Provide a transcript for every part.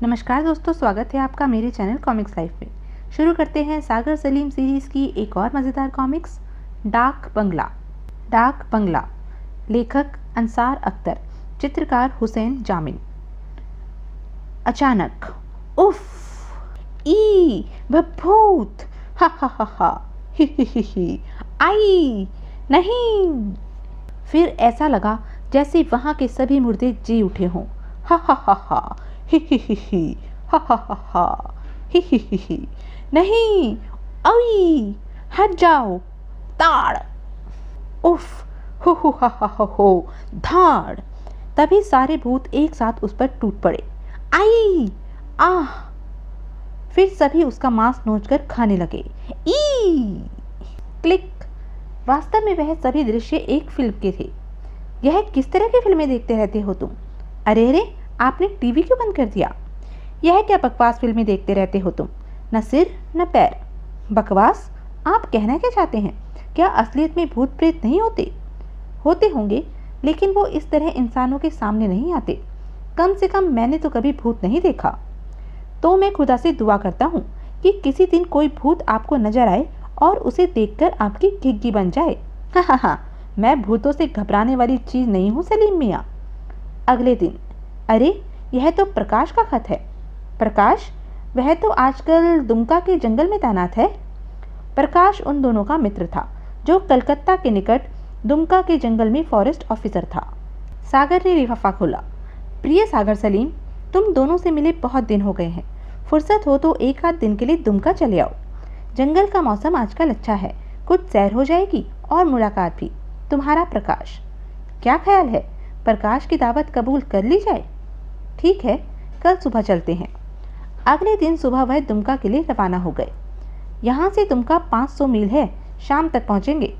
नमस्कार दोस्तों, स्वागत है आपका मेरे चैनल कॉमिक्स लाइफ में। शुरू करते हैं सागर सलीम सीरीज़ की एक और मज़ेदार कॉमिक्स, डाक बंगला। डाक बंगला, लेखक अंसार अख्तर, चित्रकार हुसैन जामिन। अचानक उफ, ई भूत, हा हा हा हा, ही, आई नहीं। फिर ऐसा लगा जैसे वहाँ के सभी मुर्दे जी उठे हों। हा हा हा हा, ही, हा हा हा हा, ही, नहीं, आई, हट जाओ, ताड़, उफ, हो हो, धाड़। तभी सारे भूत एक साथ उस पर टूट पड़े। आई, आह। फिर सभी उसका मांस नोचकर खाने लगे। ई, क्लिक। वास्तव में वह सभी दृश्य एक फिल्म के थे। यह किस तरह की फिल्में देखते रहते हो तुम? अरे अरे, आपने टीवी क्यों बंद कर दिया? यह क्या बकवास फिल्में देखते रहते हो तुम? न सिर न पैर। बकवास? आप कहना क्या चाहते हैं? क्या असलियत में भूत प्रेत नहीं होते? होते होंगे, लेकिन वो इस तरह इंसानों के सामने नहीं आते। कम से कम मैंने तो कभी भूत नहीं देखा। तो मैं खुदा से दुआ करता हूँ कि किसी दिन कोई भूत आपको नजर आए और उसे देखकर आपकी घिग्गी बन जाए। हा हा हा, मैं भूतों से घबराने वाली चीज नहीं हूँ सलीम मियाँ। अगले दिन, अरे यह तो प्रकाश का खत है। प्रकाश? वह तो आजकल दुमका के जंगल में तैनात है। प्रकाश उन दोनों का मित्र था जो कलकत्ता के निकट दुमका के जंगल में फॉरेस्ट ऑफिसर था। सागर ने लिफाफा खोला। प्रिय सागर सलीम, तुम दोनों से मिले बहुत दिन हो गए हैं। फुर्सत हो तो एक आध दिन के लिए दुमका चले आओ। जंगल का मौसम आजकल अच्छा है, कुछ सैर हो जाएगी और मुलाकात भी। तुम्हारा प्रकाश। क्या ख्याल है, प्रकाश की दावत कबूल कर ली जाए? ठीक है, कल सुबह चलते हैं। अगले दिन सुबह वह दुमका के लिए रवाना हो गए। यहाँ से दुमका 500 मील है, शाम तक पहुँचेंगे।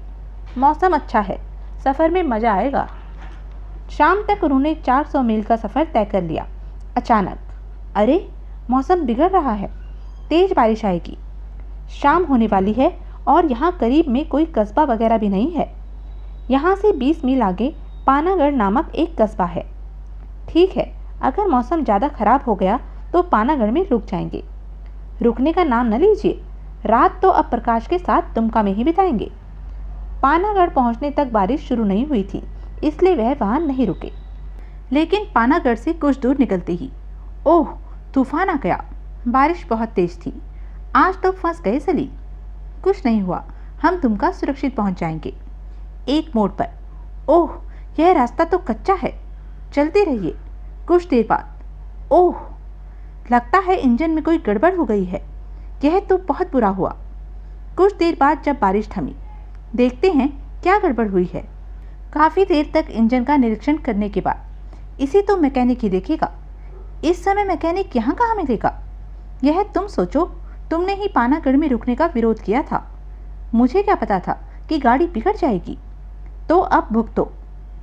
मौसम अच्छा है, सफ़र में मज़ा आएगा। शाम तक उन्होंने 400 मील का सफ़र तय कर लिया। अचानक, अरे मौसम बिगड़ रहा है, तेज बारिश आएगी। शाम होने वाली है और यहाँ करीब में कोई कस्बा वगैरह भी नहीं है। यहाँ से 20 मील आगे पानागढ़ नामक एक कस्बा है। ठीक है, अगर मौसम ज़्यादा खराब हो गया तो पानागढ़ में रुक जाएंगे। रुकने का नाम न लीजिए, रात तो अब प्रकाश के साथ दुमका में ही बिताएंगे। पानागढ़ पहुँचने तक बारिश शुरू नहीं हुई थी, इसलिए वह वहाँ नहीं रुके। लेकिन पानागढ़ से कुछ दूर निकलते ही, ओह, तूफान आ गया। बारिश बहुत तेज थी। आज तो फंस गए सली। कुछ नहीं हुआ, हम दुमका सुरक्षित पहुँच जाएंगे। एक मोड़ पर, ओह, यह रास्ता तो कच्चा है। चलते रहिए। कुछ देर बाद, ओह, लगता है इंजन में कोई गड़बड़ हो गई है। यह तो बहुत बुरा हुआ। कुछ देर बाद जब बारिश थमी, देखते हैं क्या गड़बड़ हुई है। काफ़ी देर तक इंजन का निरीक्षण करने के बाद, इसे तो मैकेनिक ही देखेगा। इस समय मैकेनिक यहाँ कहाँ मिलेगा? यह तुम सोचो, तुमने ही पानागढ़ में रुकने का विरोध किया था। मुझे क्या पता था कि गाड़ी बिगड़ जाएगी। तो अब भुगतो।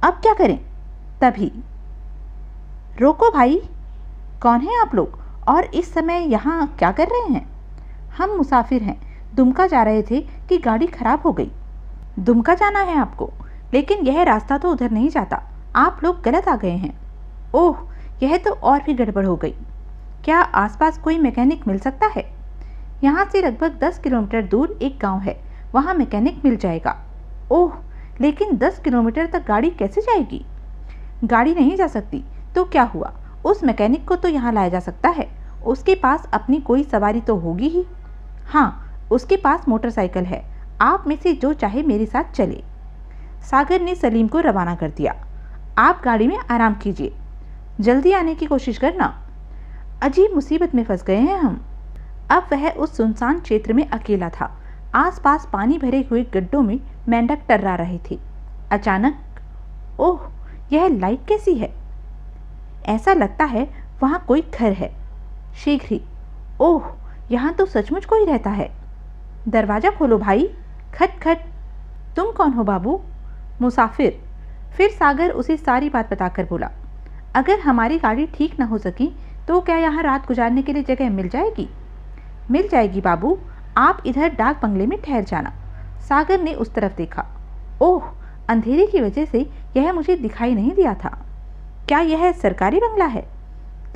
अब क्या करें? तभी, रोको भाई, कौन है आप लोग और इस समय यहाँ क्या कर रहे हैं? हम मुसाफिर हैं, दुमका जा रहे थे कि गाड़ी खराब हो गई। दुमका जाना है आपको, लेकिन यह रास्ता तो उधर नहीं जाता। आप लोग गलत आ गए हैं। ओह, यह तो और भी गड़बड़ हो गई। क्या आसपास कोई मैकेनिक मिल सकता है? यहाँ से लगभग 10 किलोमीटर दूर एक गांव है, वहाँ मैकेनिक मिल जाएगा। ओह, लेकिन 10 किलोमीटर तक गाड़ी कैसे जाएगी? गाड़ी नहीं जा सकती तो क्या हुआ, उस मैकेनिक को तो यहाँ लाया जा सकता है। उसके पास अपनी कोई सवारी तो होगी ही। हाँ, उसके पास मोटरसाइकिल है। आप में से जो चाहे मेरे साथ चले। सागर ने सलीम को रवाना कर दिया। आप गाड़ी में आराम कीजिए, जल्दी आने की कोशिश करना। अजीब मुसीबत में फंस गए हैं हम। अब वह उस सुनसान क्षेत्र में अकेला था। आसपास पानी भरे हुए गड्ढों में मेंढक टर्रा रहे थे। अचानक, ओह, यह लाइट कैसी है? ऐसा लगता है वहाँ कोई घर है। शीघ्र ही, ओह, यहाँ तो सचमुच कोई रहता है। दरवाज़ा खोलो भाई। खट खट। तुम कौन हो बाबू? मुसाफिर। फिर सागर उसे सारी बात बताकर बोला, अगर हमारी गाड़ी ठीक न हो सकी तो क्या यहाँ रात गुजारने के लिए जगह मिल जाएगी? मिल जाएगी बाबू, आप इधर डाक बंगले में ठहर जाना। सागर ने उस तरफ देखा। ओह, अंधेरे की वजह से यह मुझे दिखाई नहीं दिया था। क्या यह सरकारी बंगला है?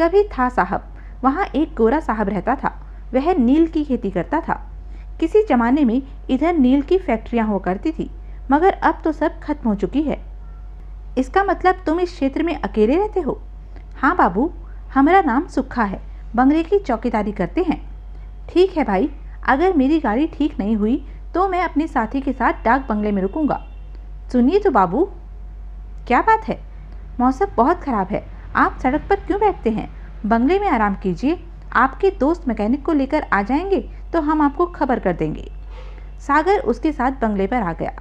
कभी था साहब, वहाँ एक गोरा साहब रहता था। वह नील की खेती करता था। किसी जमाने में इधर नील की फैक्ट्रियाँ हुआ करती थी, मगर अब तो सब खत्म हो चुकी है। इसका मतलब तुम इस क्षेत्र में अकेले रहते हो? हाँ बाबू, हमारा नाम सुक्खा है, बंगले की चौकीदारी करते हैं। ठीक है भाई, अगर मेरी गाड़ी ठीक नहीं हुई तो मैं अपने साथी के साथ डाक बंगले में रुकूंगा। सुनिए तो बाबू। क्या बात है? मौसम बहुत ख़राब है, आप सड़क पर क्यों बैठते हैं? बंगले में आराम कीजिए। आपके दोस्त मैकेनिक को लेकर आ जाएंगे तो हम आपको खबर कर देंगे। सागर उसके साथ बंगले पर आ गया।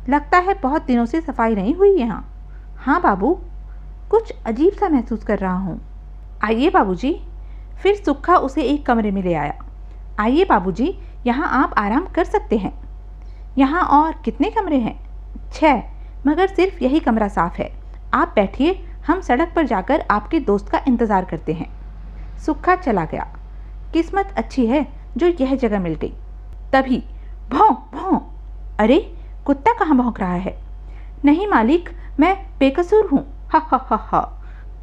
लगता है बहुत दिनों से सफाई नहीं हुई यहाँ। हाँ बाबू, कुछ अजीब सा महसूस कर रहा हूँ। आइए बाबूजी। फिर सुक्खा उसे एक कमरे में ले आया। आइए बाबूजी, यहाँ आप आराम कर सकते हैं। यहाँ और कितने कमरे हैं? 6, मगर सिर्फ यही कमरा साफ है। आप बैठिए, हम सड़क पर जाकर आपके दोस्त का इंतज़ार करते हैं। सुक्खा चला गया। किस्मत अच्छी है जो यह जगह मिल गई। तभी भौं भौं। अरे, कुत्ता कहाँ भौंक रहा है? नहीं मालिक, मैं बेकसूर हूँ। हा हा हा हा।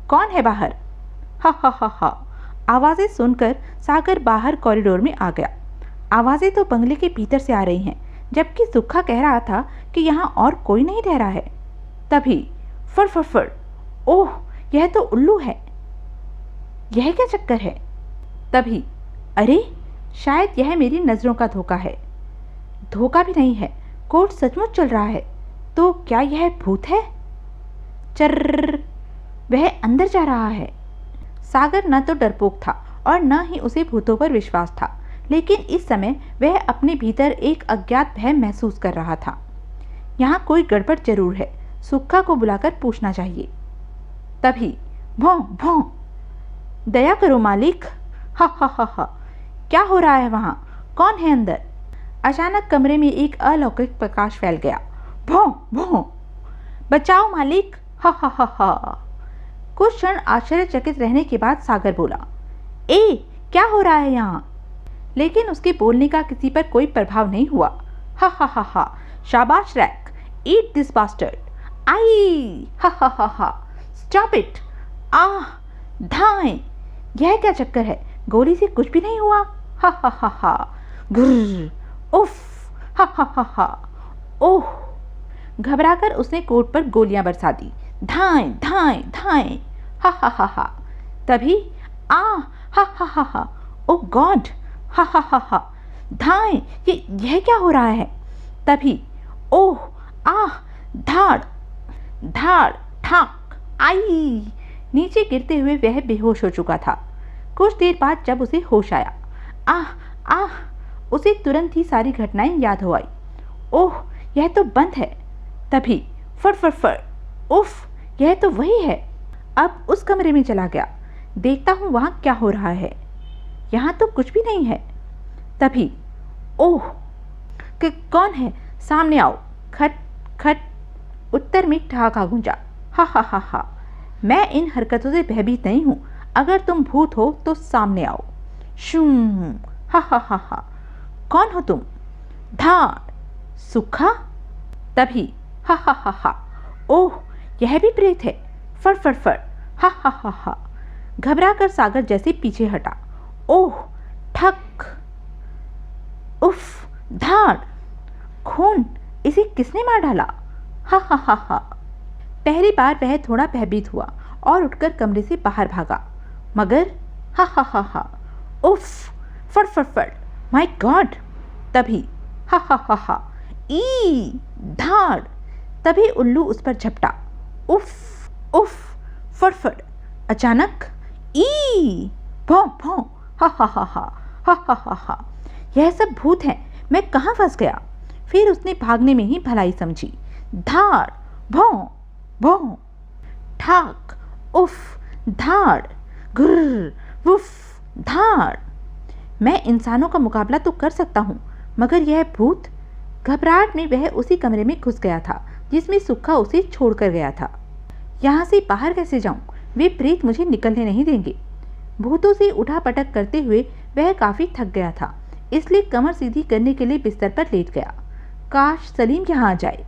कौन है बाहर? हा हा हा हा। आवाज़ें सुनकर सागर बाहर कॉरिडोर में आ गया। आवाज़ें तो बंगले के भीतर से आ रही हैं, जबकि सुक्खा कह रहा था कि यहाँ और कोई नहीं ठहरा है। तभी फड़ फड़ फड़। ओह, यह तो उल्लू है। यह क्या चक्कर है? तभी अरे, शायद यह मेरी नज़रों का धोखा है। धोखा भी नहीं है, कोर्ट सचमुच चल रहा है। तो क्या यह भूत है? चर्र, वह अंदर जा रहा है। सागर न तो डरपोक था और न ही उसे भूतों पर विश्वास था, लेकिन इस समय वह अपने भीतर एक अज्ञात भय महसूस कर रहा था। यहाँ कोई गड़बड़ जरूर है, सुक्खा को बुलाकर पूछना चाहिए। तभी भौं भौं। दया करो मालिक। हा हा हा हा। क्या हो रहा है वहाँ? कौन है अंदर? अचानक कमरे में एक अलौकिक प्रकाश फैल गया। भौं भौं। बचाओ मालिक। हा हा हा हा। कुछ क्षण आश्चर्यचकित रहने के बाद सागर बोला, ए, क्या हो रहा है यहाँ? लेकिन उसके बोलने का किसी पर कोई प्रभाव नहीं हुआ। हा हा हा हा। शाबाश रैक, ईट दिस बास्टर्ड। आई हा हा हा हा। Stop it. आह, धाएं। यह क्या चक्कर है? गोली से कुछ भी नहीं हुआ। हा हा हा हा। गुर्र। उफ। हा हा हा हा। ओह। घबराकर उसने कोट पर गोलियां बरसा दी। धाएं धाएं धाएं। हा हा हा हा। तभी आ हा हा हा हा। ओ गॉड। हा हा हा हा। धाएं, यह क्या हो रहा है? तभी ओह, आह, धाड़ धाड़ ठाक। आई। नीचे गिरते हुए वह बेहोश हो चुका था। कुछ देर बाद जब उसे होश आया, आह आह, उसे तुरंत ही सारी घटनाएं याद हो आई। ओह, यह तो बंद है। तभी फड़ फड़ फड़। उफ, यह तो वही है। अब उस कमरे में चला गया। देखता हूँ वहाँ क्या हो रहा है। यहाँ तो कुछ भी नहीं है। तभी ओह, कौन है? सामने आओ। खट खट। उत्तर में ठहाका गूंजा। हा हा हा हा। मैं इन हरकतों से भयभीत नहीं हूँ। अगर तुम भूत हो तो सामने आओ। शूं। हा हा हा हा। कौन हो तुम? धाड़। सुक्खा। तभी हा हा हा हा। ओह, यह भी प्रेत है। फड़ फड़ फड़। हा हा हा हा। घबरा कर सागर जैसे पीछे हटा। ओह, ठक। उफ, धाड़। खून। इसे किसने मार डाला? हा हा हा हा। पहली बार वह थोड़ा भयभीत हुआ और उठकर कमरे से बाहर भागा, मगर हा हा हा हा। उफ, फड़ फड़ फड़। My God. तभी हा हा हा हा। ई, धाड़। तभी उल्लू उस पर झपटा। उफ उफ, फड़ फड़। अचानक ई, भौं भौं। हा हा हा हा। हा हा हा हा। यह सब भूत हैं। मैं कहाँ फंस गया? फिर उसने भागने में ही भलाई समझी। धाड़, भौं भौं, ठाक, उफ, धाड़, गुर्र, उफ, धाड़। मैं इंसानों का मुकाबला तो कर सकता हूँ, मगर यह भूत। घबराहट में वह उसी कमरे में घुस गया था जिसमें सुक्खा उसे छोड़कर गया था। यहाँ से बाहर कैसे जाऊँ? वे प्रेत मुझे निकलने नहीं देंगे। भूतों से उठा पटक करते हुए वह काफी थक गया था, इसलिए कमर सीधी करने के लिए बिस्तर पर लेट गया। काश सलीम यहाँ आ जाए।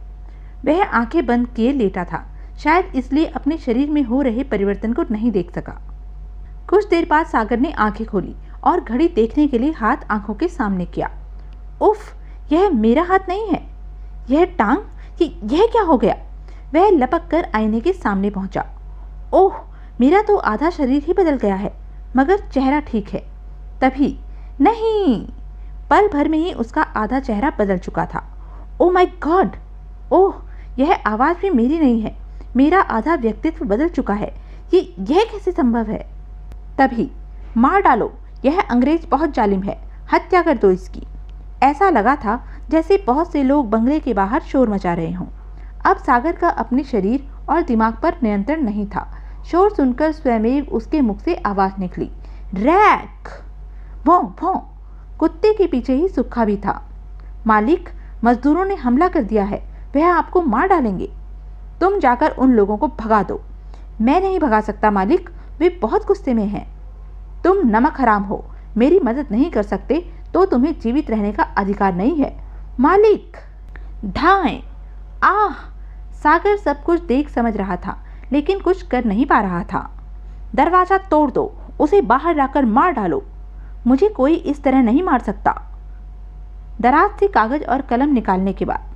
वह आंखें बंद किए लेटा था, शायद इसलिए अपने शरीर में हो रहे परिवर्तन को नहीं देख सका। कुछ देर बाद सागर ने आंखें खोली और घड़ी देखने के लिए हाथ आंखों के सामने किया। उफ, यह मेरा हाथ नहीं है, यह टांग, यह क्या हो गया? वह लपक कर आईने के सामने पहुंचा। ओह, मेरा तो आधा शरीर ही बदल गया है, मगर चेहरा ठीक है। तभी नहीं, पल भर में ही उसका आधा चेहरा बदल चुका था। Oh my God! ओह, यह आवाज़ भी मेरी नहीं है, मेरा आधा व्यक्तित्व बदल चुका है। यह कैसे संभव है? तभी मार डालो, यह अंग्रेज बहुत जालिम है, हत्या कर दो इसकी। ऐसा लगा था जैसे बहुत से लोग बंगले के बाहर शोर मचा रहे हों। अब सागर का अपने शरीर और दिमाग पर नियंत्रण नहीं था। शोर सुनकर स्वयमेव उसके मुख से आवाज़ निकली, रैक! भौं भौं! कुत्ते के पीछे ही सुक्खा भी था। मालिक, मजदूरों ने हमला कर दिया है, वह आपको मार डालेंगे। तुम जाकर उन लोगों को भगा दो। मैं नहीं भगा सकता मालिक, वे बहुत गुस्से में हैं। तुम नमक हराम हो, मेरी मदद नहीं कर सकते तो तुम्हें जीवित रहने का अधिकार नहीं है। मालिक! धाएं! आह! सागर सब कुछ देख समझ रहा था, लेकिन कुछ कर नहीं पा रहा था। दरवाजा तोड़ दो, उसे बाहर लाकर मार डालो। मुझे कोई इस तरह नहीं मार सकता। दराज से कागज और कलम निकालने के बाद,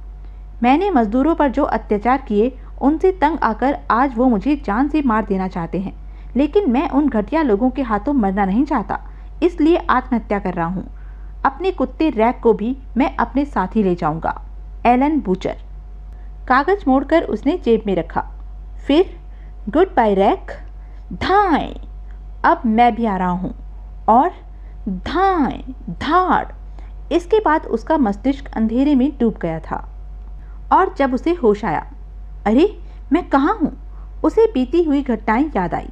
मैंने मजदूरों पर जो अत्याचार किए उनसे तंग आकर आज वो मुझे जान से मार देना चाहते हैं, लेकिन मैं उन घटिया लोगों के हाथों मरना नहीं चाहता, इसलिए आत्महत्या कर रहा हूँ। अपने कुत्ते रैक को भी मैं अपने साथ ही ले जाऊंगा। Alan Butcher. कागज मोड़कर उसने जेब में रखा। फिर गुड बाय रैक। धाएं! अब मैं भी आ रहा हूँ। और धाएं धाड़! इसके बाद उसका मस्तिष्क अंधेरे में डूब गया था। और जब उसे होश आया, अरे मैं कहाँ हूँ? उसे बीती हुई घटनाएं याद आई।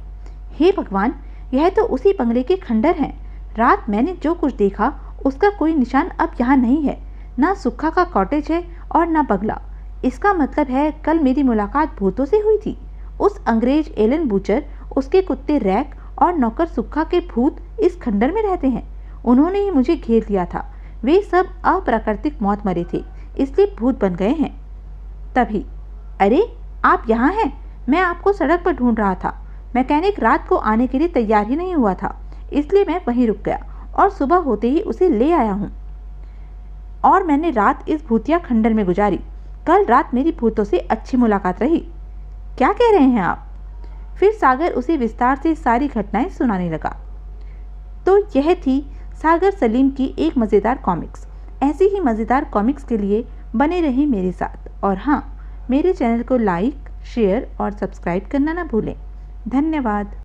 हे भगवान, यह तो उसी बंगले के खंडर हैं। रात मैंने जो कुछ देखा उसका कोई निशान अब यहाँ नहीं है। ना सुक्खा का कॉटेज है और ना बंगला। इसका मतलब है कल मेरी मुलाकात भूतों से हुई थी। उस अंग्रेज एलन बूचर, उसके कुत्ते रैक और नौकर सुक्खा के भूत इस खंडर में रहते हैं। उन्होंने ही मुझे घेर लिया था। वे सब अप्राकृतिक मौत मरे थे, इसलिए भूत बन गए हैं। तभी, अरे आप यहाँ हैं? मैं आपको सड़क पर ढूंढ रहा था। मैकेनिक रात को आने के लिए तैयार ही नहीं हुआ था, इसलिए मैं वहीं रुक गया और सुबह होते ही उसे ले आया हूँ। और मैंने रात इस भूतिया खंडर में गुजारी। कल रात मेरी भूतों से अच्छी मुलाकात रही। क्या कह रहे हैं आप? फिर सागर उसे विस्तार से सारी घटनाएं सुनाने लगा। तो यह थी सागर सलीम की एक मज़ेदार कॉमिक्स। ऐसी ही मज़ेदार कॉमिक्स के लिए बने रहिए मेरे साथ। और हाँ, मेरे चैनल को लाइक, शेयर और सब्सक्राइब करना ना भूलें। धन्यवाद।